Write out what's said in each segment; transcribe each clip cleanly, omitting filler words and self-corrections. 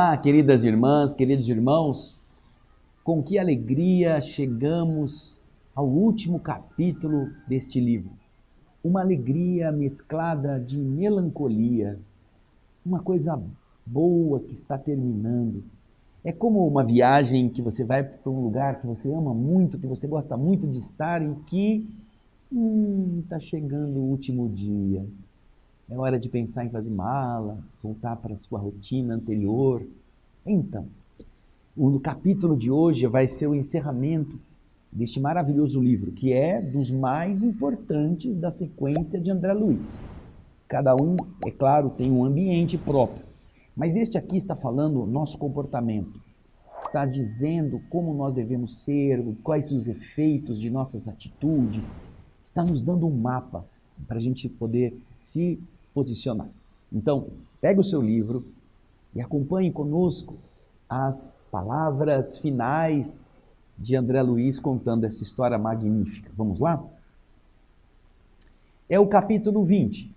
Olá, queridas irmãs, queridos irmãos, com que alegria chegamos ao último capítulo deste livro. Uma alegria mesclada de melancolia, uma coisa boa que está terminando. É como uma viagem que você vai para um lugar que você ama muito, que você gosta muito de estar, em que está chegando o último dia. É hora de pensar em fazer mala, voltar para a sua rotina anterior. Então, o capítulo de hoje vai ser o encerramento deste maravilhoso livro, que é dos mais importantes da sequência de André Luiz. Cada um, é claro, tem um ambiente próprio, mas este aqui está falando do nosso comportamento, está dizendo como nós devemos ser, quais os efeitos de nossas atitudes, está nos dando um mapa para a gente poder se posicionar. Então, pega o seu livro e acompanhe conosco as palavras finais de André Luiz contando essa história magnífica. Vamos lá? É o capítulo 20,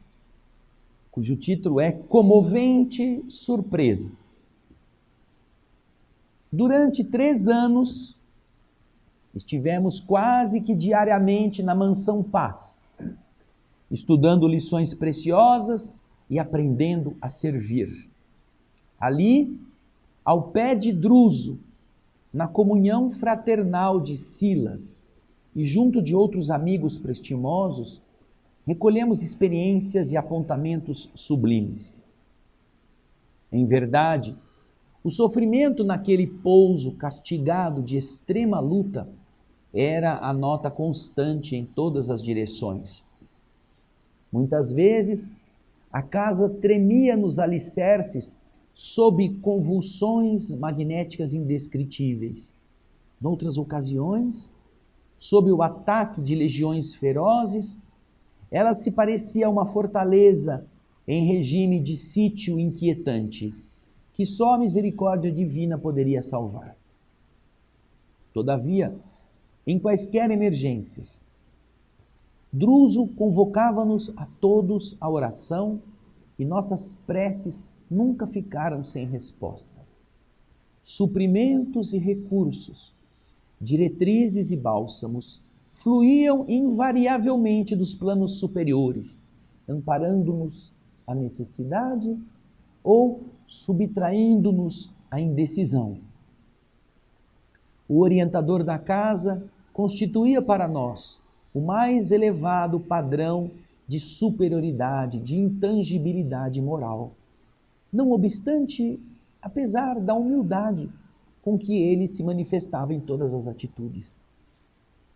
cujo título é Comovente Surpresa. Durante 3 anos, estivemos quase que diariamente na Mansão Paz, estudando lições preciosas e aprendendo a servir. Ali, ao pé de Druso, na comunhão fraternal de Silas e junto de outros amigos prestimosos, recolhemos experiências e apontamentos sublimes. Em verdade, o sofrimento naquele pouso castigado de extrema luta era a nota constante em todas as direções. Muitas vezes, a casa tremia nos alicerces sob convulsões magnéticas indescritíveis. Noutras ocasiões, sob o ataque de legiões ferozes, ela se parecia a uma fortaleza em regime de sítio inquietante, que só a misericórdia divina poderia salvar. Todavia, em quaisquer emergências, Druso convocava-nos a todos à oração e nossas preces nunca ficaram sem resposta. Suprimentos e recursos, diretrizes e bálsamos fluíam invariavelmente dos planos superiores, amparando-nos à necessidade ou subtraindo-nos à indecisão. O orientador da casa constituía para nós o mais elevado padrão de superioridade, de intangibilidade moral. Não obstante, apesar da humildade com que ele se manifestava em todas as atitudes.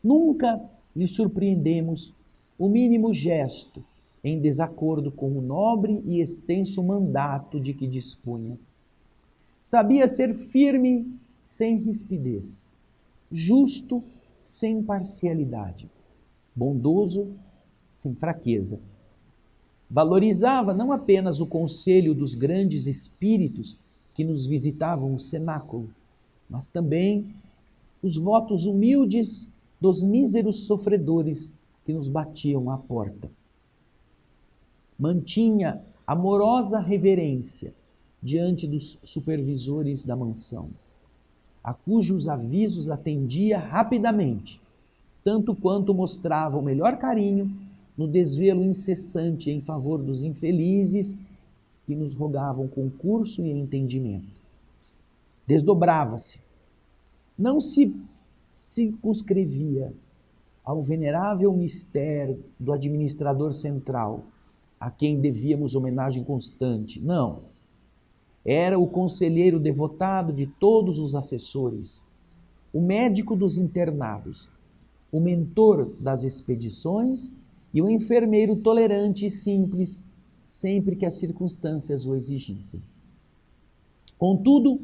Nunca lhe surpreendemos o mínimo gesto em desacordo com o nobre e extenso mandato de que dispunha. Sabia ser firme sem rispidez, justo sem parcialidade, bondoso sem fraqueza. Valorizava não apenas o conselho dos grandes espíritos que nos visitavam o cenáculo, mas também os votos humildes dos míseros sofredores que nos batiam à porta. Mantinha amorosa reverência diante dos supervisores da mansão, a cujos avisos atendia rapidamente, tanto quanto mostrava o melhor carinho no desvelo incessante em favor dos infelizes que nos rogavam concurso e entendimento. Desdobrava-se, não se circunscrevia ao venerável mistério do administrador central, a quem devíamos homenagem constante. Não. Era o conselheiro devotado de todos os assessores, o médico dos internados, o mentor das expedições e o enfermeiro tolerante e simples, sempre que as circunstâncias o exigissem. Contudo,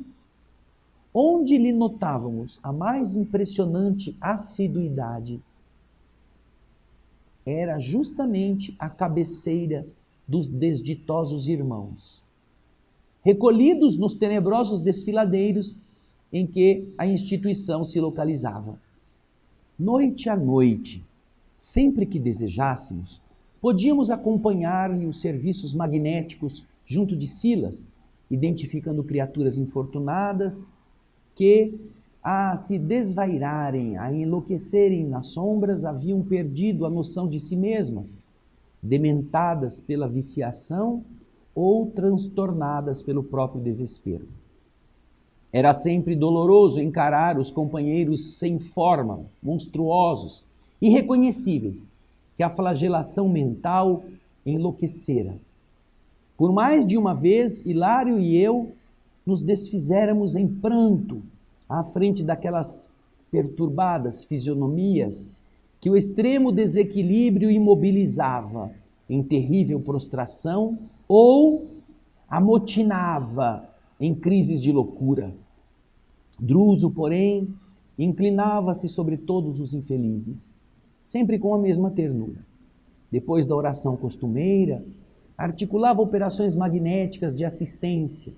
onde lhe notávamos a mais impressionante assiduidade, era justamente a cabeceira dos desditosos irmãos, recolhidos nos tenebrosos desfiladeiros em que a instituição se localizava. Noite a noite, sempre que desejássemos, podíamos acompanhar-lhe os serviços magnéticos junto de Silas identificando criaturas infortunadas que, a se desvairarem, a enlouquecerem nas sombras, haviam perdido a noção de si mesmas, dementadas pela viciação ou transtornadas pelo próprio desespero. Era sempre doloroso encarar os companheiros sem forma, monstruosos, irreconhecíveis, que a flagelação mental enlouquecera. Por mais de uma vez, Hilário e eu nos desfizéramos em pranto à frente daquelas perturbadas fisionomias que o extremo desequilíbrio imobilizava em terrível prostração ou amotinava em crises de loucura. Druso, porém, inclinava-se sobre todos os infelizes, sempre com a mesma ternura. Depois da oração costumeira, articulava operações magnéticas de assistência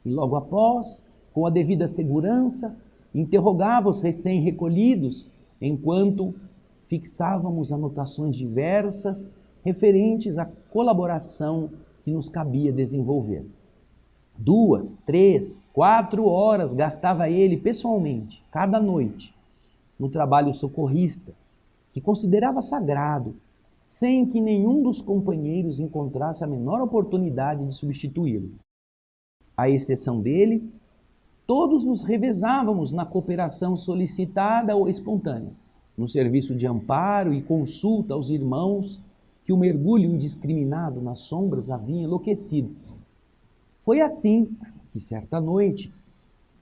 e logo após, com a devida segurança, interrogava os recém-recolhidos enquanto fixávamos anotações diversas referentes à colaboração que nos cabia desenvolver. 2, 3, 4 horas gastava ele pessoalmente, cada noite, no trabalho socorrista, que considerava sagrado, sem que nenhum dos companheiros encontrasse a menor oportunidade de substituí-lo. À exceção dele, todos nos revezávamos na cooperação solicitada ou espontânea, no serviço de amparo e consulta aos irmãos que o mergulho indiscriminado nas sombras havia enlouquecido. Foi assim que certa noite,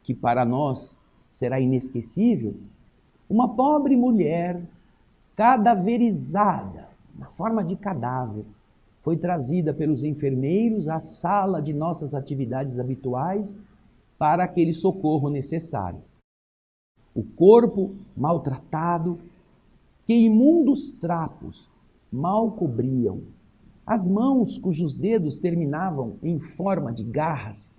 que para nós será inesquecível, uma pobre mulher cadaverizada, na forma de cadáver, foi trazida pelos enfermeiros à sala de nossas atividades habituais para aquele socorro necessário. O corpo maltratado, que imundos trapos mal cobriam, as mãos cujos dedos terminavam em forma de garras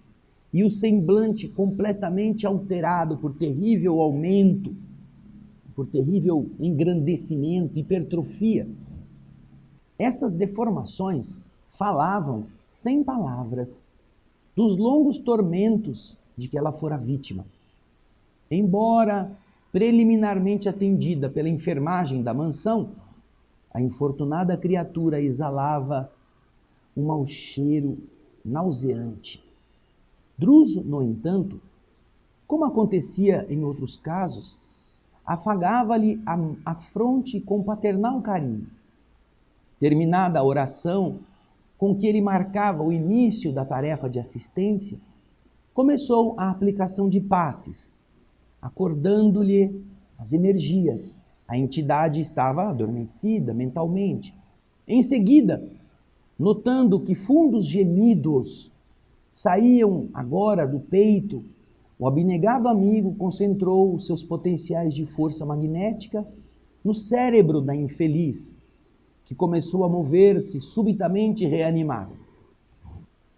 e o semblante completamente alterado por terrível aumento, por terrível engrandecimento, hipertrofia. Essas deformações falavam, sem palavras, dos longos tormentos de que ela fora vítima. Embora preliminarmente atendida pela enfermagem da mansão, a infortunada criatura exalava um mau cheiro nauseante. Druso, no entanto, como acontecia em outros casos, afagava-lhe a fronte com paternal carinho. Terminada a oração com que ele marcava o início da tarefa de assistência, começou a aplicação de passes, acordando-lhe as energias. A entidade estava adormecida mentalmente. Em seguida, notando que fundos gemidos saíam agora do peito, o abnegado amigo concentrou os seus potenciais de força magnética no cérebro da infeliz, que começou a mover-se subitamente reanimado.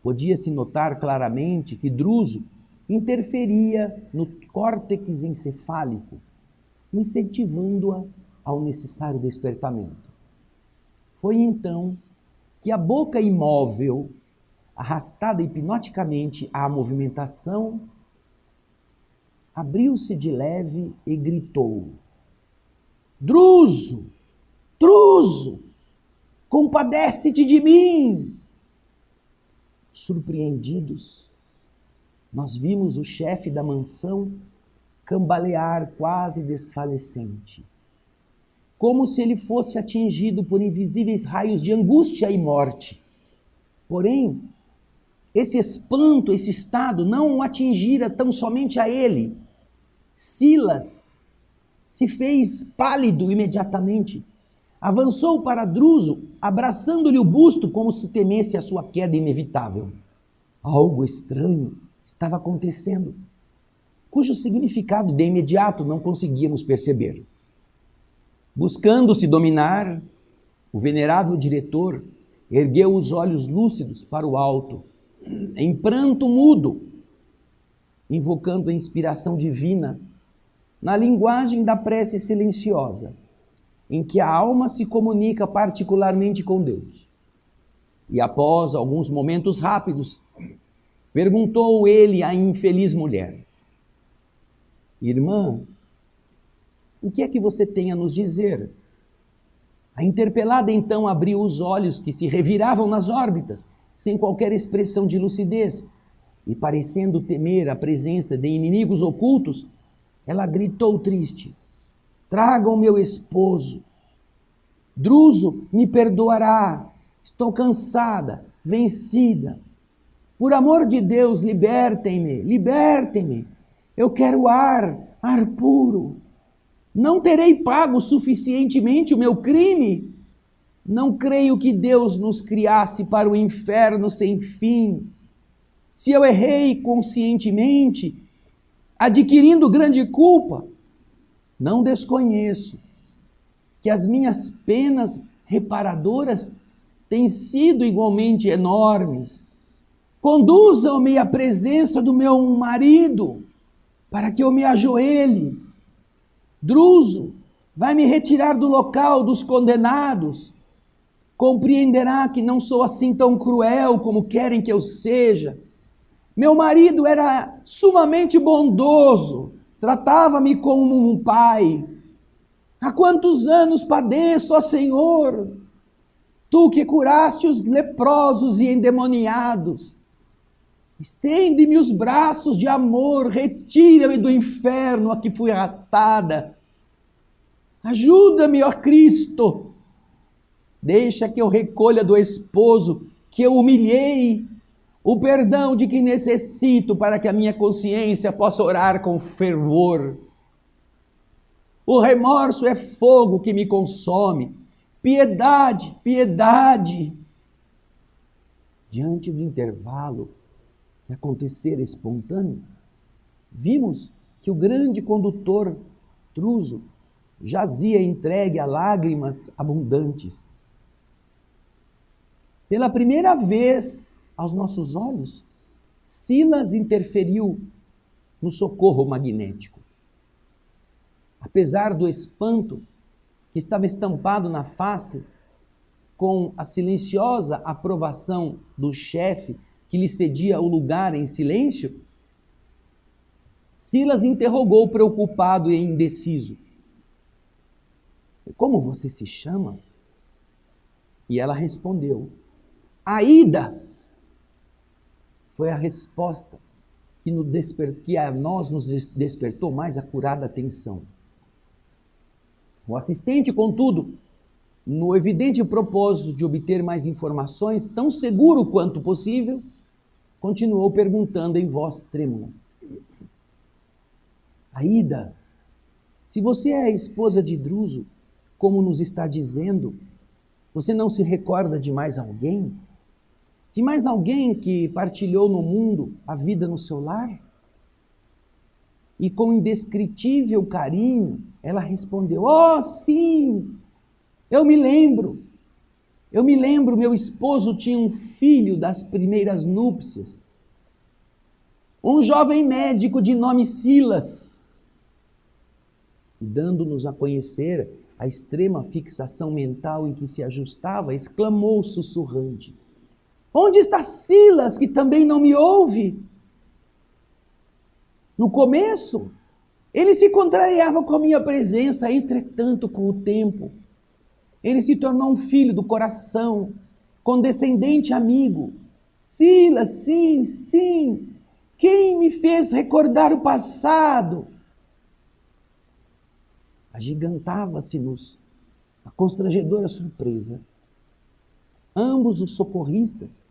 Podia-se notar claramente que Druso interferia no córtex encefálico, incentivando-a ao necessário despertamento. Foi então que a boca imóvel, arrastada hipnoticamente à movimentação, abriu-se de leve e gritou: Druso! Druso! Compadece-te de mim! Surpreendidos, nós vimos o chefe da mansão cambalear quase desfalecente, como se ele fosse atingido por invisíveis raios de angústia e morte. Porém, esse espanto, esse estado não o atingira tão somente a ele. Silas se fez pálido imediatamente. Avançou para Druso, abraçando-lhe o busto como se temesse a sua queda inevitável. Algo estranho estava acontecendo, cujo significado de imediato não conseguíamos perceber. Buscando se dominar, o venerável diretor ergueu os olhos lúcidos para o alto, em pranto mudo, invocando a inspiração divina na linguagem da prece silenciosa, em que a alma se comunica particularmente com Deus. E após alguns momentos rápidos Perguntou ele à infeliz mulher: irmã, o que é que você tem a nos dizer? A interpelada então abriu os olhos que se reviravam nas órbitas, sem qualquer expressão de lucidez, e parecendo temer a presença de inimigos ocultos, ela gritou triste: tragam meu esposo. Druso me perdoará. Estou cansada, vencida. Por amor de Deus, libertem-me, libertem-me. Eu quero ar puro. Não terei pago suficientemente o meu crime? Não creio que Deus nos criasse para o inferno sem fim. Se eu errei conscientemente, adquirindo grande culpa, não desconheço que as minhas penas reparadoras têm sido igualmente enormes. Conduzam-me à presença do meu marido, para que eu me ajoelhe. Druso vai me retirar do local dos condenados. Compreenderá que não sou assim tão cruel como querem que eu seja. Meu marido era sumamente bondoso, tratava-me como um pai. Há quantos anos padeço, ó Senhor? Tu que curaste os leprosos e endemoniados. Estende-me os braços de amor, retira-me do inferno a que fui arrastada. Ajuda-me, ó Cristo. Deixa que eu recolha do esposo que eu humilhei o perdão de que necessito para que a minha consciência possa orar com fervor. O remorso é fogo que me consome. Piedade, piedade. Diante do intervalo que acontecer espontâneo, vimos que o grande condutor Druso jazia entregue a lágrimas abundantes. Pela primeira vez, aos nossos olhos, Silas interferiu no socorro magnético. Apesar do espanto que estava estampado na face, com a silenciosa aprovação do chefe que lhe cedia o lugar em silêncio, Silas interrogou preocupado e indeciso: como você se chama? E ela respondeu: Aída. Foi a resposta que a nós nos despertou mais acurada atenção. O assistente, contudo, no evidente propósito de obter mais informações, tão seguro quanto possível, continuou perguntando em voz trêmula: Aída, se você é a esposa de Druso, como nos está dizendo, você não se recorda de mais alguém? De mais alguém que partilhou no mundo a vida no seu lar? E com indescritível carinho, ela respondeu: oh, sim, eu me lembro, meu esposo tinha um filho das primeiras núpcias, um jovem médico de nome Silas. E dando-nos a conhecer a extrema fixação mental em que se ajustava, exclamou sussurrante: onde está Silas, que também não me ouve? No começo, ele se contrariava com a minha presença, entretanto, com o tempo, ele se tornou um filho do coração, condescendente amigo. Silas, sim, sim, quem me fez recordar o passado? Agigantava-se-nos a constrangedora surpresa. Ambos os socorristas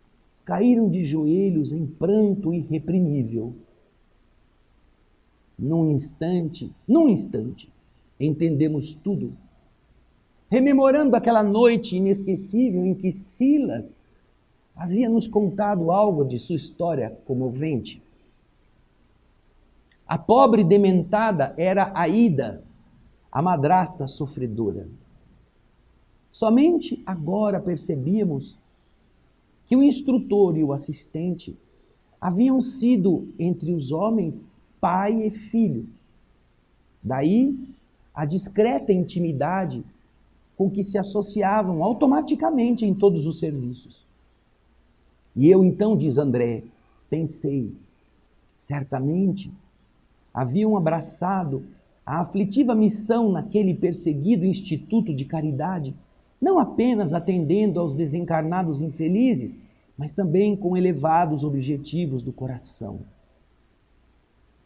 caíram de joelhos em pranto irreprimível. Num instante, entendemos tudo. Rememorando aquela noite inesquecível em que Silas havia nos contado algo de sua história comovente. A pobre dementada era Aída, a madrasta sofredora. Somente agora percebíamos que o instrutor e o assistente haviam sido, entre os homens, pai e filho. Daí a discreta intimidade com que se associavam automaticamente em todos os serviços. E eu então, diz André, Pensei, certamente haviam abraçado a aflitiva missão naquele perseguido instituto de caridade, não apenas atendendo aos desencarnados infelizes, mas também com elevados objetivos do coração.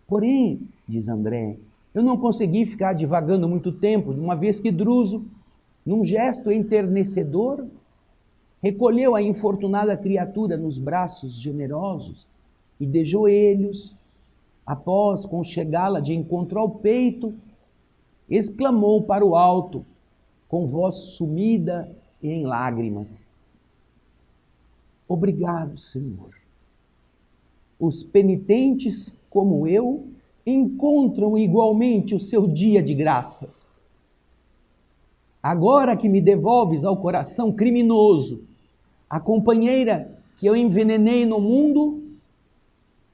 Porém, diz André, eu não consegui ficar divagando muito tempo, uma vez que Druso, num gesto enternecedor, recolheu a infortunada criatura nos braços generosos e de joelhos, após conchegá-la de encontro ao peito, exclamou para o alto, com voz sumida e em lágrimas: obrigado, Senhor. Os penitentes, como eu, encontram igualmente o seu dia de graças. Agora que me devolves ao coração criminoso a companheira que eu envenenei no mundo,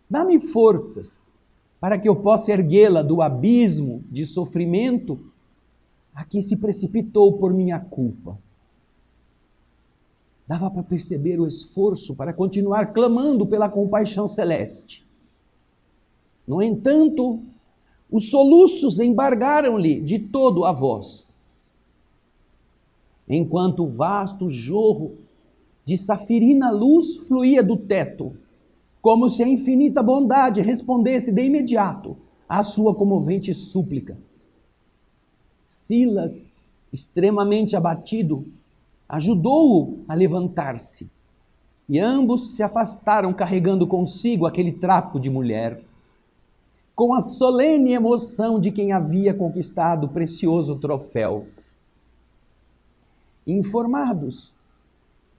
dá-me forças para que eu possa erguê-la do abismo de sofrimento a que se precipitou por minha culpa. Dava para perceber o esforço para continuar clamando pela compaixão celeste. No entanto, os soluços embargaram-lhe de todo a voz, enquanto o vasto jorro de safirina luz fluía do teto, como se a infinita bondade respondesse de imediato à sua comovente súplica. Silas, extremamente abatido, ajudou-o a levantar-se, e ambos se afastaram carregando consigo aquele trapo de mulher, com a solene emoção de quem havia conquistado o precioso troféu. Informados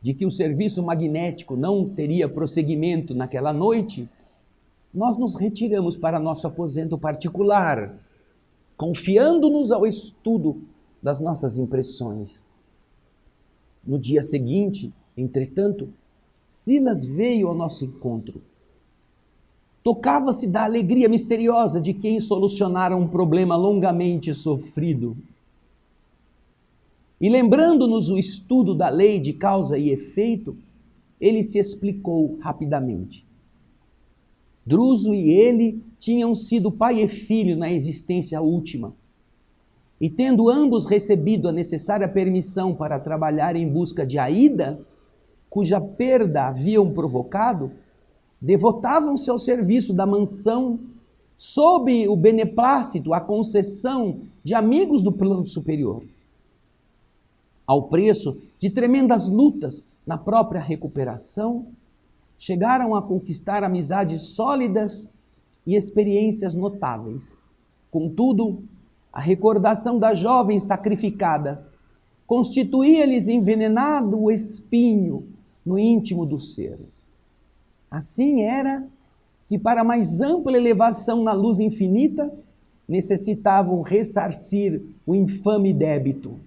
de que o serviço magnético não teria prosseguimento naquela noite, nós nos retiramos para nosso aposento particular, confiando-nos ao estudo das nossas impressões. No dia seguinte, entretanto, Silas veio ao nosso encontro. Tocava-se da alegria misteriosa de quem solucionara um problema longamente sofrido. E lembrando-nos o estudo da lei de causa e efeito, ele se explicou rapidamente. Druso e ele tinham sido pai e filho na existência última, e tendo ambos recebido a necessária permissão para trabalhar em busca de Aida, cuja perda haviam provocado, devotavam-se ao serviço da mansão, sob o beneplácito, a concessão de amigos do plano superior, ao preço de tremendas lutas na própria recuperação, chegaram a conquistar amizades sólidas e experiências notáveis. Contudo, a recordação da jovem sacrificada constituía-lhes envenenado espinho no íntimo do ser. Assim era que, para mais ampla elevação na luz infinita, necessitavam ressarcir o infame débito.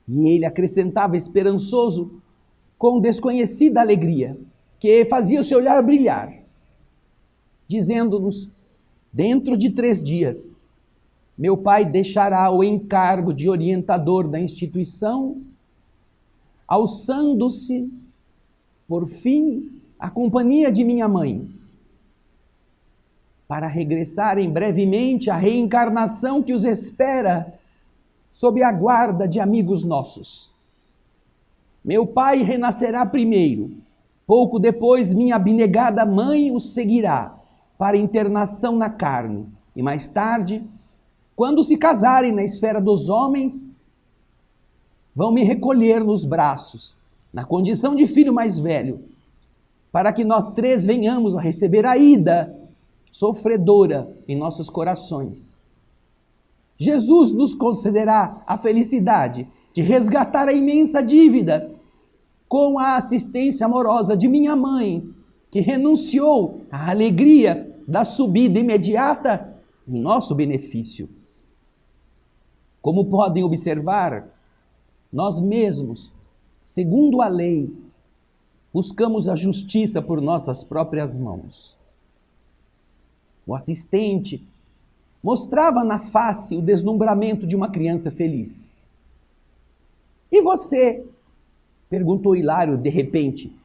E ele acrescentava esperançoso, com desconhecida alegria, que fazia o seu olhar brilhar, dizendo-nos: dentro de 3 dias, meu pai deixará o encargo de orientador da instituição, alçando-se, por fim, a companhia de minha mãe, para regressarem brevemente à reencarnação que os espera, sob a guarda de amigos nossos. Meu pai renascerá primeiro, pouco depois minha abnegada mãe o seguirá para internação na carne, e mais tarde, quando se casarem na esfera dos homens, vão me recolher nos braços, na condição de filho mais velho, para que nós 3 venhamos a receber a Aida, sofredora em nossos corações. Jesus nos concederá a felicidade de resgatar a imensa dívida com a assistência amorosa de minha mãe, que renunciou à alegria da subida imediata em nosso benefício. Como podem observar, nós mesmos, segundo a lei, buscamos a justiça por nossas próprias mãos. O assistente mostrava na face o deslumbramento de uma criança feliz. E você? Perguntou Hilário de repente.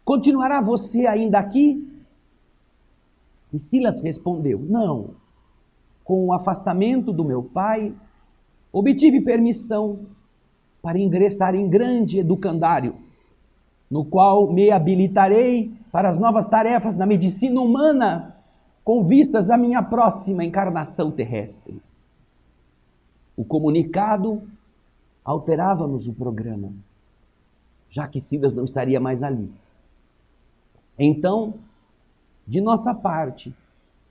continuará você ainda aqui? E Silas respondeu: não, com o afastamento do meu pai, obtive permissão para ingressar em grande educandário, no qual me habilitarei para as novas tarefas na medicina humana, com vistas à minha próxima encarnação terrestre. O comunicado alterava-nos o programa, já que Silas não estaria mais ali. Então, de nossa parte,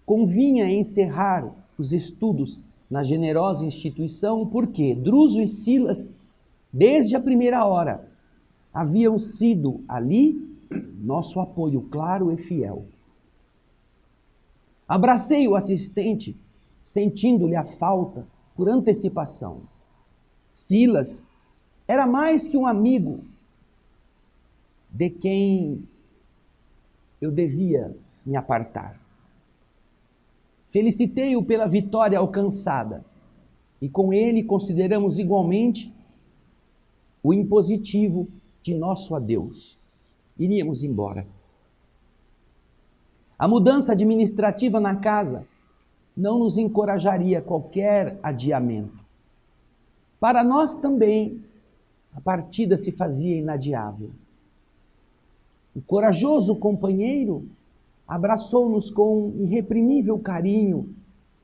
convinha encerrar os estudos na generosa instituição, porque Druso e Silas, desde a primeira hora, haviam sido ali nosso apoio claro e fiel. Abracei o assistente, sentindo-lhe a falta por antecipação. Silas era mais que um amigo de quem eu devia me apartar. Felicitei-o pela vitória alcançada e com ele consideramos igualmente o impositivo de nosso adeus. Iríamos embora. A mudança administrativa na casa não nos encorajaria qualquer adiamento. Para nós também, a partida se fazia inadiável. O corajoso companheiro abraçou-nos com irreprimível carinho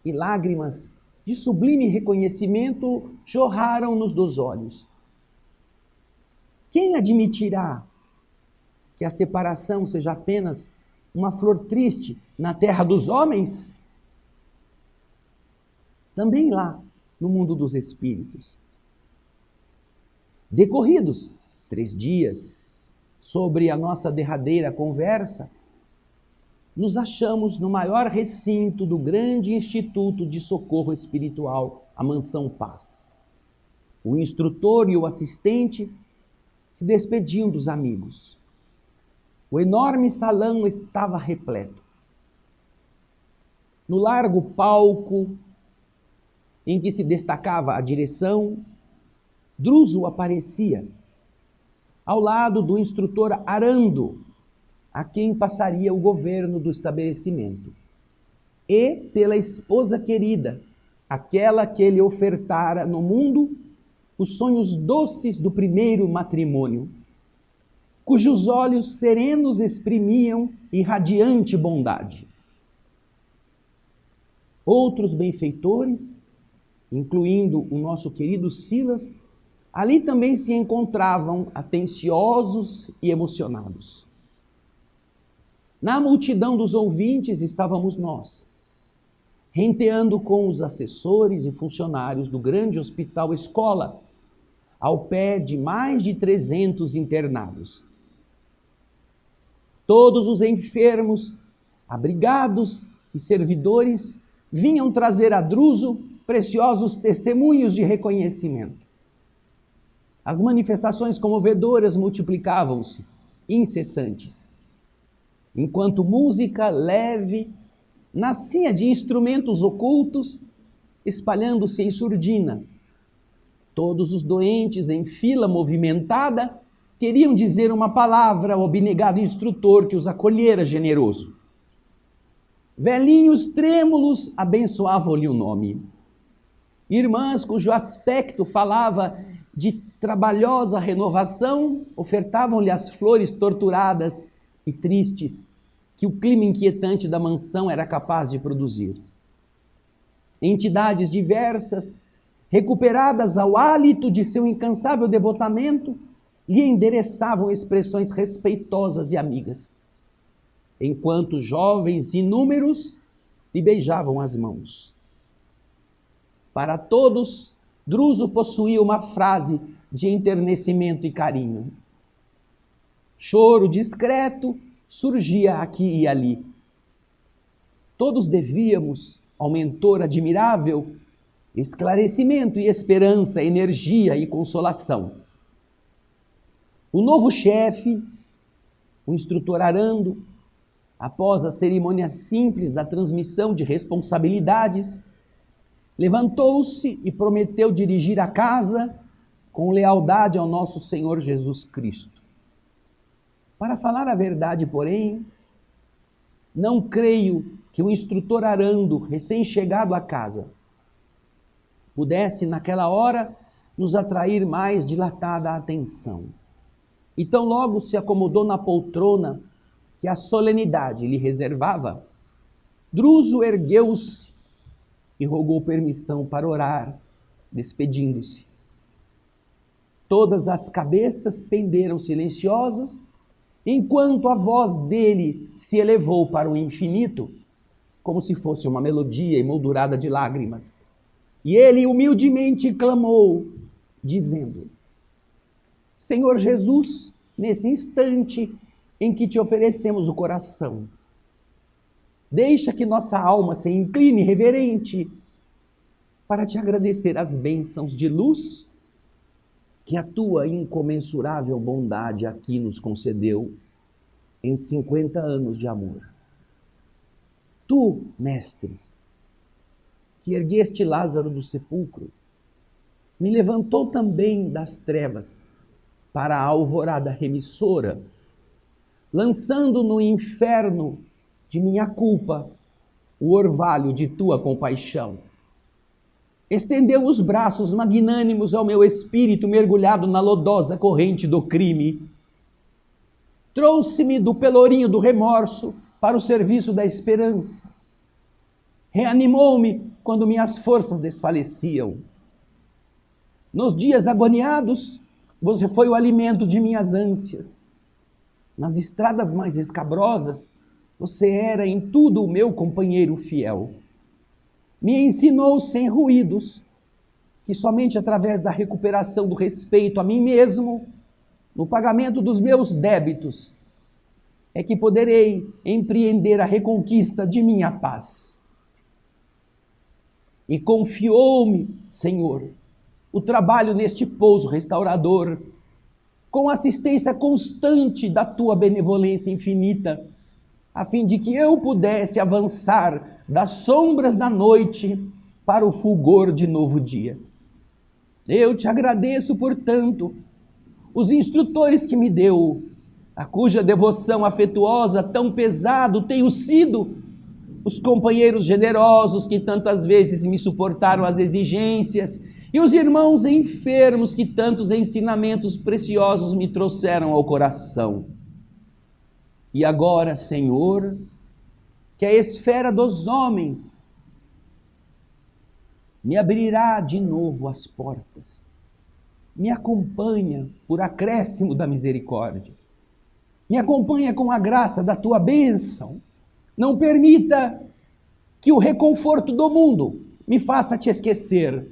e lágrimas de sublime reconhecimento jorraram-nos dos olhos. Quem admitirá que a separação seja apenas uma flor triste na terra dos homens? Também lá, no mundo dos espíritos. Decorridos 3 dias sobre a nossa derradeira conversa, nos achamos no maior recinto do grande Instituto de Socorro Espiritual, a Mansão Paz. O instrutor e o assistente se despediam dos amigos. O enorme salão estava repleto. No largo palco em que se destacava a direção, Druso aparecia ao lado do instrutor Arando, a quem passaria o governo do estabelecimento, e pela esposa querida, aquela que ele ofertara no mundo os sonhos doces do primeiro matrimônio, cujos olhos serenos exprimiam irradiante bondade. Outros benfeitores, incluindo o nosso querido Silas, ali também se encontravam atenciosos e emocionados. Na multidão dos ouvintes estávamos nós, renteando com os assessores e funcionários do grande hospital escola, ao pé de mais de 300 internados. Todos os enfermos, abrigados e servidores vinham trazer a Druso preciosos testemunhos de reconhecimento. As manifestações comovedoras multiplicavam-se, incessantes, enquanto música leve nascia de instrumentos ocultos, espalhando-se em surdina. Todos os doentes em fila movimentada queriam dizer uma palavra ao abnegado instrutor que os acolhera generoso. Velhinhos trêmulos abençoavam-lhe o nome. Irmãs cujo aspecto falava de trabalhosa renovação ofertavam-lhe as flores torturadas e tristes que o clima inquietante da mansão era capaz de produzir. Entidades diversas, recuperadas ao hálito de seu incansável devotamento, lhe endereçavam expressões respeitosas e amigas, enquanto jovens inúmeros lhe beijavam as mãos. Para todos, Druso possuía uma frase de enternecimento e carinho. Choro discreto surgia aqui e ali. Todos devíamos ao mentor admirável esclarecimento e esperança, energia e consolação. O novo chefe, o instrutor Arando, após a cerimônia simples da transmissão de responsabilidades, levantou-se e prometeu dirigir a casa com lealdade ao nosso Senhor Jesus Cristo. Para falar a verdade, porém, não creio que o instrutor Arando, recém-chegado à casa, pudesse, naquela hora, nos atrair mais dilatada atenção. E tão logo se acomodou na poltrona que a solenidade lhe reservava, Druso ergueu-se e rogou permissão para orar, despedindo-se. Todas as cabeças penderam silenciosas, enquanto a voz dele se elevou para o infinito, como se fosse uma melodia emoldurada de lágrimas. E ele humildemente clamou, dizendo: Senhor Jesus, nesse instante em que te oferecemos o coração, deixa que nossa alma se incline reverente para te agradecer as bênçãos de luz que a tua incomensurável bondade aqui nos concedeu em 50 anos de amor. Tu, mestre, que ergueste Lázaro do sepulcro, me levantou também das trevas para a alvorada remissora, lançando no inferno de minha culpa o orvalho de tua compaixão. Estendeu os braços magnânimos ao meu espírito mergulhado na lodosa corrente do crime. Trouxe-me do pelourinho do remorso para o serviço da esperança. Reanimou-me quando minhas forças desfaleciam. Nos dias agoniados, você foi o alimento de minhas ânsias. Nas estradas mais escabrosas, você era em tudo o meu companheiro fiel. Me ensinou sem ruídos que somente através da recuperação do respeito a mim mesmo, no pagamento dos meus débitos, é que poderei empreender a reconquista de minha paz. E confiou-me, Senhor, o trabalho neste pouso restaurador, com assistência constante da tua benevolência infinita, a fim de que eu pudesse avançar das sombras da noite para o fulgor de novo dia. Eu te agradeço, portanto, os instrutores que me deu, a cuja devoção afetuosa tão pesado tenho sido, os companheiros generosos que tantas vezes me suportaram as exigências e os irmãos enfermos que tantos ensinamentos preciosos me trouxeram ao coração. E agora, Senhor, que a esfera dos homens me abrirá de novo as portas. Me acompanha por acréscimo da misericórdia. Me acompanha com a graça da tua bênção. Não permita que o reconforto do mundo me faça te esquecer.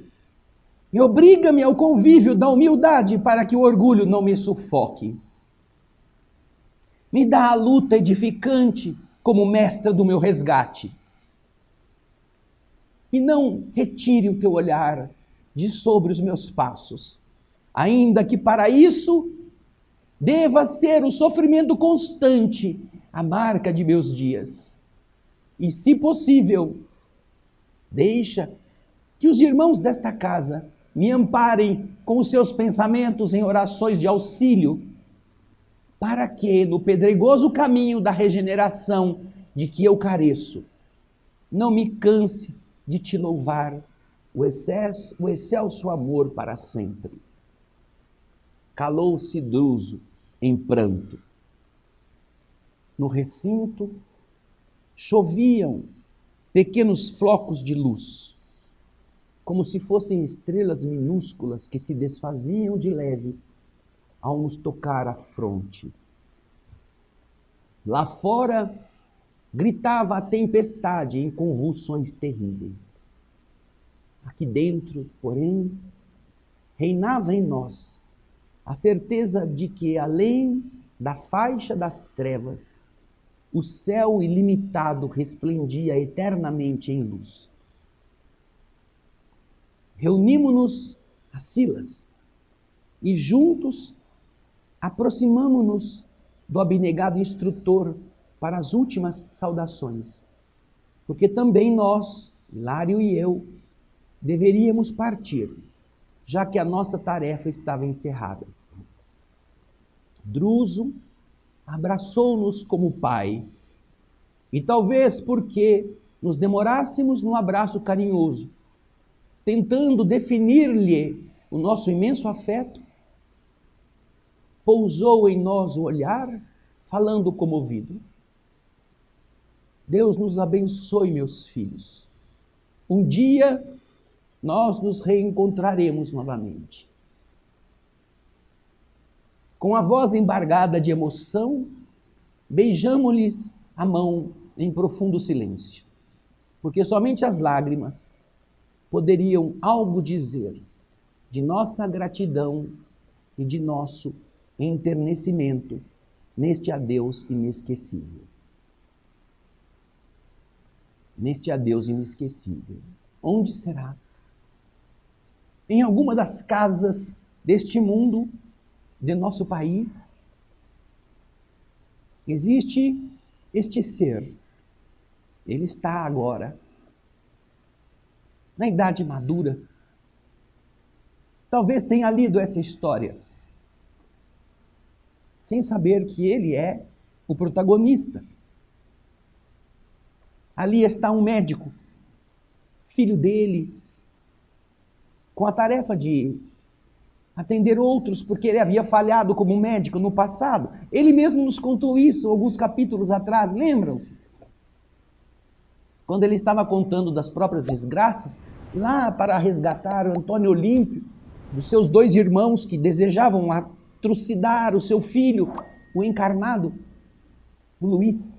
E obriga-me ao convívio da humildade para que o orgulho não me sufoque. Me dá a luta edificante como mestra do meu resgate. E não retire o teu olhar de sobre os meus passos, ainda que para isso deva ser o sofrimento constante a marca de meus dias. E, se possível, deixa que os irmãos desta casa me amparem com os seus pensamentos em orações de auxílio, para que, no pedregoso caminho da regeneração de que eu careço, não me canse de te louvar o excelso amor para sempre. Calou-se Druso em pranto. No recinto choviam pequenos flocos de luz, como se fossem estrelas minúsculas que se desfaziam de leve ao nos tocar a fronte. Lá fora gritava a tempestade em convulsões terríveis. Aqui dentro, porém, reinava em nós a certeza de que, além da faixa das trevas, o céu ilimitado resplendia eternamente em luz. Reunimos-nos a Silas e juntos aproximamo-nos do abnegado instrutor para as últimas saudações, porque também nós, Hilário e eu, deveríamos partir, já que a nossa tarefa estava encerrada. Druso abraçou-nos como pai. E talvez porque nos demorássemos num abraço carinhoso, tentando definir-lhe o nosso imenso afeto, pousou em nós o olhar, falando comovido. Deus nos abençoe, meus filhos. Um dia nós nos reencontraremos novamente. Com a voz embargada de emoção, beijamo-lhes a mão em profundo silêncio, porque somente as lágrimas poderiam algo dizer de nossa gratidão e de nosso enternecimento neste adeus inesquecível. Neste adeus inesquecível. Onde será? Em alguma das casas deste mundo, de nosso país, existe este ser. Ele está agora na idade madura. Talvez tenha lido essa história sem saber que ele é o protagonista. Ali está um médico, filho dele, com a tarefa de atender outros, porque ele havia falhado como médico no passado. Ele mesmo nos contou isso alguns capítulos atrás, lembram-se? Quando ele estava contando das próprias desgraças, lá para resgatar o Antônio Olímpio, dos seus 2 irmãos que desejavam trucidar o seu filho, o encarnado, o Luiz.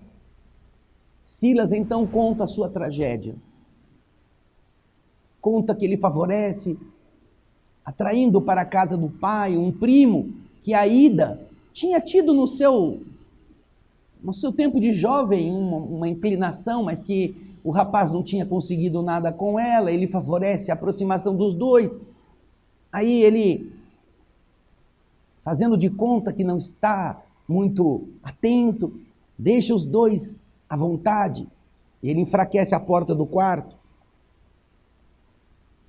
Silas então conta a sua tragédia. Conta que ele favorece, atraindo para a casa do pai um primo que a Ida tinha tido no seu tempo de jovem uma inclinação, mas que o rapaz não tinha conseguido nada com ela. Ele favorece a aproximação dos dois. Aí ele, fazendo de conta que não está muito atento, deixa os dois à vontade. Ele enfraquece a porta do quarto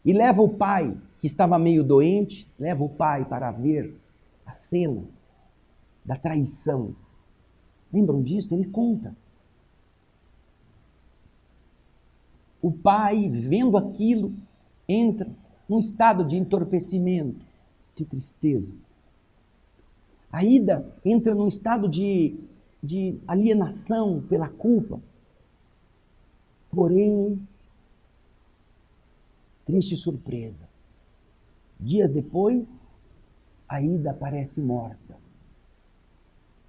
e leva o pai, que estava meio doente, leva o pai para ver a cena da traição. Lembram disso? Ele conta. O pai, vendo aquilo, entra num estado de entorpecimento, de tristeza. A Ida entra num estado de alienação pela culpa. Porém, triste surpresa. Dias depois, a Ida aparece morta,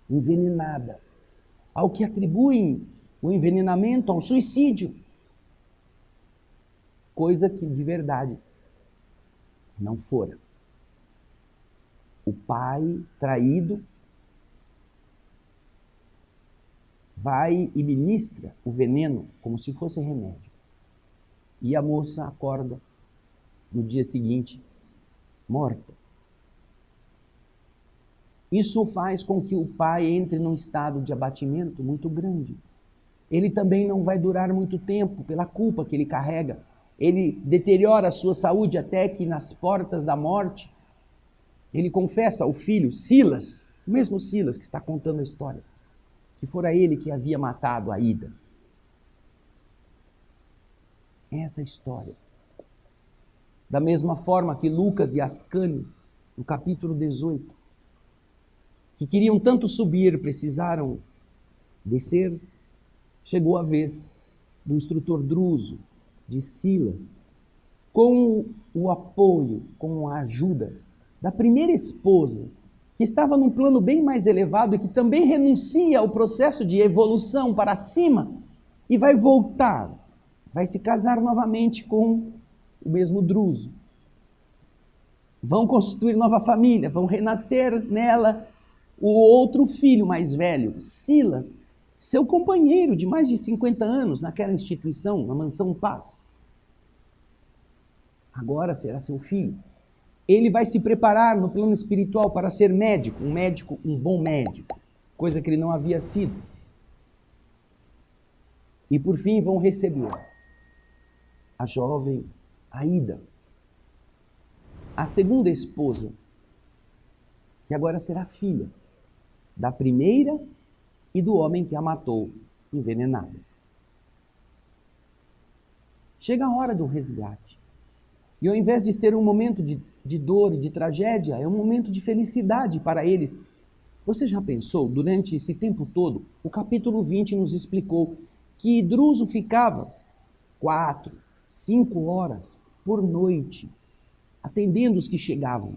envenenada, ao que atribuem o envenenamento ao suicídio, coisa que de verdade não fora. O pai traído vai e ministra o veneno como se fosse remédio. E a moça acorda no dia seguinte morta. Isso faz com que o pai entre num estado de abatimento muito grande. Ele também não vai durar muito tempo pela culpa que ele carrega. Ele deteriora a sua saúde até que nas portas da morte, ele confessa ao filho, Silas, o mesmo Silas que está contando a história, que fora ele que havia matado a Ida. Essa é a história. Da mesma forma que Lucas e Ascânio, no capítulo 18, que queriam tanto subir, precisaram descer, chegou a vez do instrutor Druso, de Silas, com o apoio, com a ajuda da primeira esposa, que estava num plano bem mais elevado e que também renuncia ao processo de evolução para cima e vai voltar, vai se casar novamente com o mesmo Druso. Vão constituir nova família, vão renascer nela o outro filho mais velho, Silas, seu companheiro de mais de 50 anos naquela instituição, na Mansão Paz. Agora será seu filho. Ele vai se preparar no plano espiritual para ser médico, um bom médico, coisa que ele não havia sido. E por fim vão receber a jovem Aida, a segunda esposa, que agora será filha da primeira e do homem que a matou envenenada. Chega a hora do resgate. E ao invés de ser um momento de dor e de tragédia, é um momento de felicidade para eles. Você já pensou, durante esse tempo todo, o capítulo 20 nos explicou que Druso ficava 4, 5 horas por noite, atendendo os que chegavam.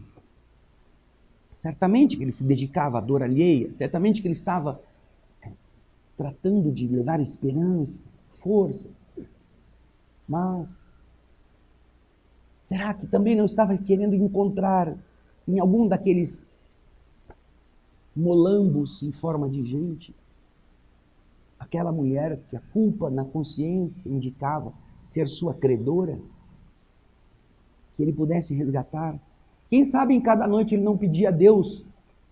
Certamente que ele se dedicava à dor alheia, certamente que ele estava tratando de levar esperança, força. Mas será que também não estava querendo encontrar em algum daqueles molambos em forma de gente aquela mulher que a culpa na consciência indicava ser sua credora? Que ele pudesse resgatar? Quem sabe em cada noite ele não pedia a Deus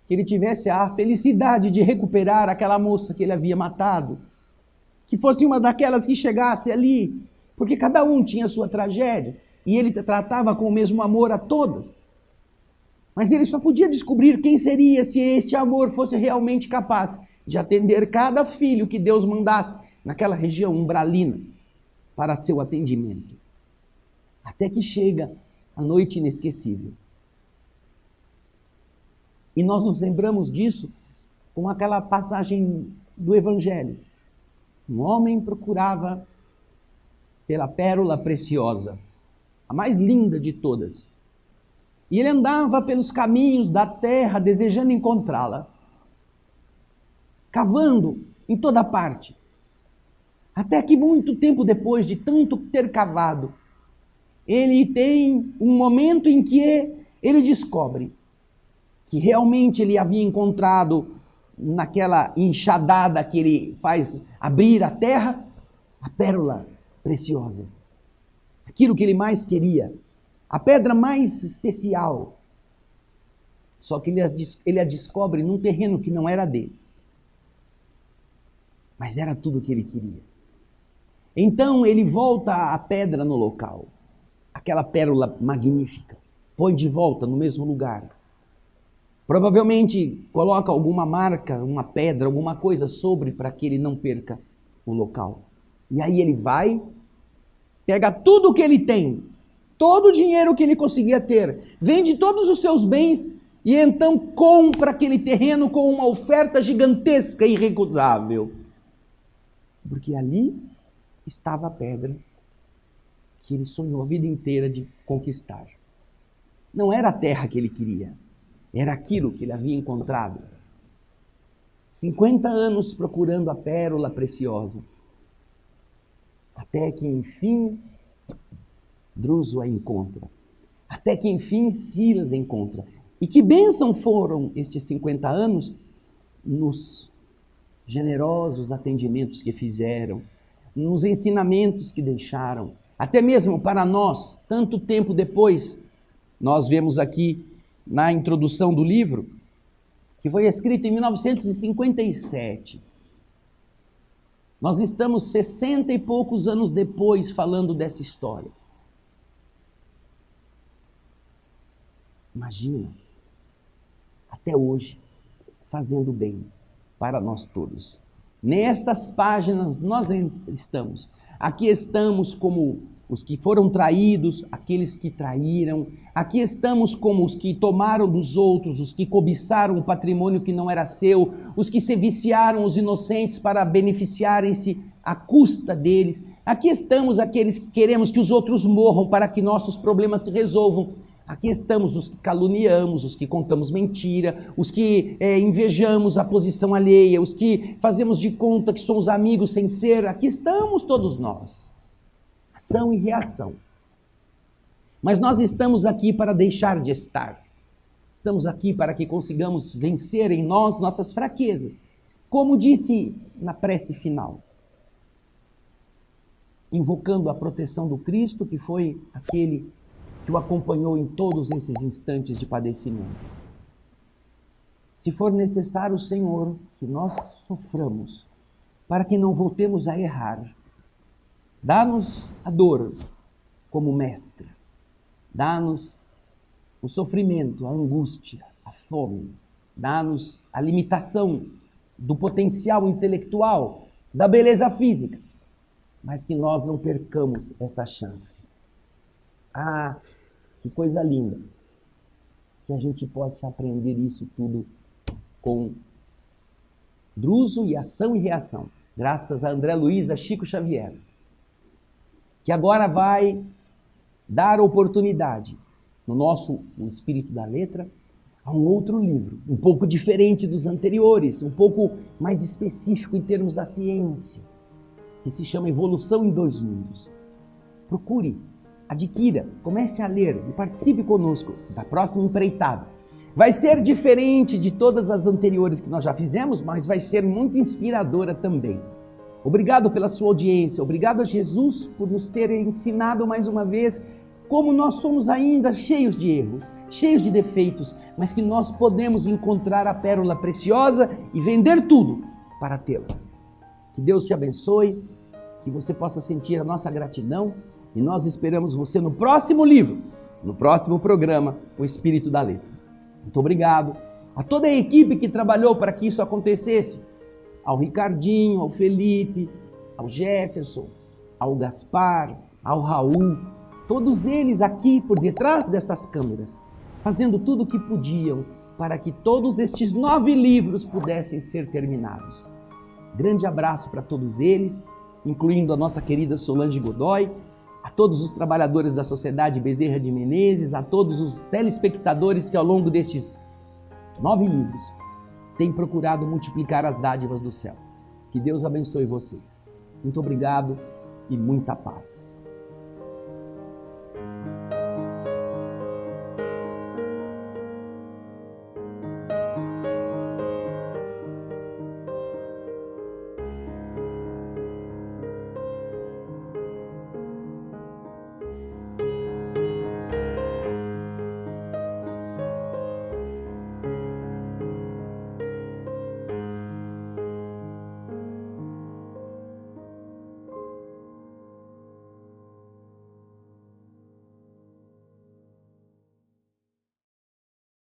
que ele tivesse a felicidade de recuperar aquela moça que ele havia matado, que fosse uma daquelas que chegasse ali, porque cada um tinha a sua tragédia e ele tratava com o mesmo amor a todas. Mas ele só podia descobrir quem seria se este amor fosse realmente capaz de atender cada filho que Deus mandasse naquela região umbralina para seu atendimento. Até que chega a noite inesquecível. E nós nos lembramos disso com aquela passagem do Evangelho. Um homem procurava pela pérola preciosa, a mais linda de todas. E ele andava pelos caminhos da terra desejando encontrá-la, cavando em toda parte. Até que muito tempo depois de tanto ter cavado, ele tem um momento em que ele descobre que realmente ele havia encontrado naquela enxadada que ele faz abrir a terra, a pérola preciosa. Aquilo que ele mais queria, a pedra mais especial. Só que ele a descobre num terreno que não era dele. Mas era tudo o que ele queria. Então ele volta a pedra no local, aquela pérola magnífica, põe de volta no mesmo lugar. Provavelmente coloca alguma marca, uma pedra, alguma coisa sobre para que ele não perca o local. E aí ele vai, pega tudo o que ele tem, todo o dinheiro que ele conseguia ter, vende todos os seus bens e então compra aquele terreno com uma oferta gigantesca e irrecusável. Porque ali estava a pedra que ele sonhou a vida inteira de conquistar. Não era a terra que ele queria, era aquilo que ele havia encontrado. 50 anos procurando a pérola preciosa, até que enfim Druso a encontra, até que enfim Silas a encontra. E que bênção foram estes 50 anos nos generosos atendimentos que fizeram, nos ensinamentos que deixaram, até mesmo para nós, tanto tempo depois. Nós vemos aqui na introdução do livro, que foi escrito em 1957. Nós estamos 60 e poucos anos depois falando dessa história. Imagina, até hoje, fazendo bem para nós todos. Nestas páginas nós estamos. Aqui estamos como os que foram traídos, aqueles que traíram. Aqui estamos como os que tomaram dos outros, os que cobiçaram o patrimônio que não era seu, os que se viciaram os inocentes para beneficiarem-se à custa deles. Aqui estamos aqueles que queremos que os outros morram para que nossos problemas se resolvam. Aqui estamos os que caluniamos, os que contamos mentira, os que invejamos a posição alheia, os que fazemos de conta que somos amigos sem ser. Aqui estamos todos nós. Ação e reação. Mas nós estamos aqui para deixar de estar. Estamos aqui para que consigamos vencer em nós nossas fraquezas. Como disse na prece final, invocando a proteção do Cristo, que foi aquele que o acompanhou em todos esses instantes de padecimento. Se for necessário, Senhor, que nós soframos, para que não voltemos a errar, dá-nos a dor como mestre, dá-nos o sofrimento, a angústia, a fome, dá-nos a limitação do potencial intelectual, da beleza física, mas que nós não percamos esta chance. Ah, que coisa linda, que a gente possa aprender isso tudo com Druso e ação e reação, graças a André Luiz, a Chico Xavier, que agora vai dar oportunidade no nosso O Espírito da Letra a um outro livro, um pouco diferente dos anteriores, um pouco mais específico em termos da ciência, que se chama Evolução em Dois Mundos. Procure, adquira, comece a ler e participe conosco da próxima empreitada. Vai ser diferente de todas as anteriores que nós já fizemos, mas vai ser muito inspiradora também. Obrigado pela sua audiência, obrigado a Jesus por nos ter ensinado mais uma vez como nós somos ainda cheios de erros, cheios de defeitos, mas que nós podemos encontrar a pérola preciosa e vender tudo para tê-la. Que Deus te abençoe, que você possa sentir a nossa gratidão e nós esperamos você no próximo livro, no próximo programa, O Espírito da Letra. Muito obrigado a toda a equipe que trabalhou para que isso acontecesse, ao Ricardinho, ao Felipe, ao Jefferson, ao Gaspar, ao Raul, todos eles aqui por detrás dessas câmeras, fazendo tudo o que podiam para que todos estes 9 livros pudessem ser terminados. Grande abraço para todos eles, incluindo a nossa querida Solange Godoy, a todos os trabalhadores da Sociedade Bezerra de Menezes, a todos os telespectadores que ao longo destes 9 livros têm procurado multiplicar as dádivas do céu. Que Deus abençoe vocês. Muito obrigado e muita paz.